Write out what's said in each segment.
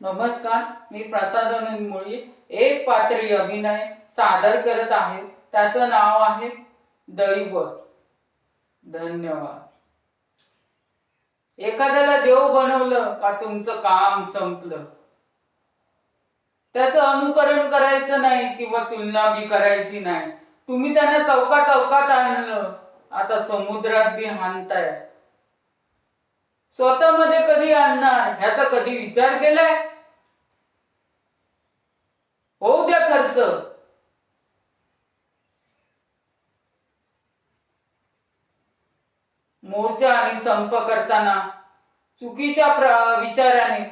नमस्कार, मी प्रसाद आनंद मुळी एक पात्री अभिनय सादर करत आहे. त्याचं नाव आहे दैवत. धन्यवाद. एखाद्याला देव बनवलं का तुमचं काम संपलं. त्याचं अनुकरण करायचं नाही किंवा तुलना बी करायची नाही. तुम्ही त्यांना चौकात आणलं, आता समुद्रात बी हाणताय. स्वतःमध्ये कधी आणणार ह्याचा कधी विचार केलाय? होऊ द्या खर्च. मोर्चा आणि संप करताना चुकीच्या विचाराने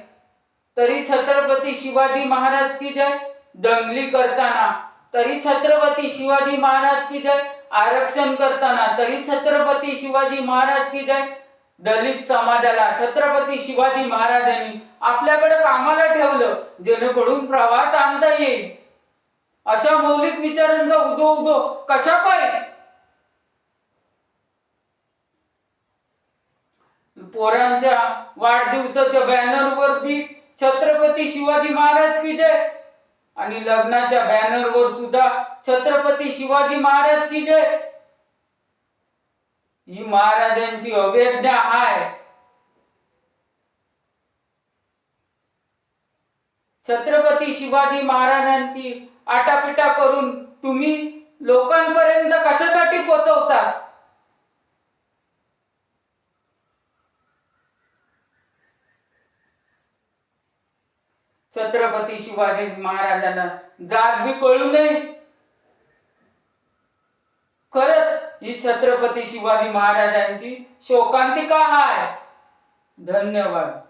तरी छत्रपती शिवाजी महाराज की जय. दंगली करताना तरी छत्रपती शिवाजी महाराज की जय. आरक्षण करताना तरी छत्रपती शिवाजी महाराज की जय. दलित समाजाला छत्रपती शिवाजी महाराजांनी आपल्याकडे कामाला ठेवलं जेणेकरून प्रवाहात आणता येईल. अशा मौलिक विचारांचा उदो कशा पाहिजे. पोरांच्या वाढदिवसाच्या बॅनरवर बी छत्रपती शिवाजी महाराज की जय आणि लग्नाच्या बॅनरवर सुद्धा छत्रपती शिवाजी महाराज की जय. ही महाराजांची अवज्ञा आहे. छत्रपती शिवाजी महाराजांची आटापिटा करून तुम्ही लोकांपर्यंत कशासाठी पोहोचवता. छत्रपती शिवाजी महाराजांना जात बी कळू नये. खरंच ही छत्रपती शिवाजी महाराजांची शोकांतिका आहे. धन्यवाद.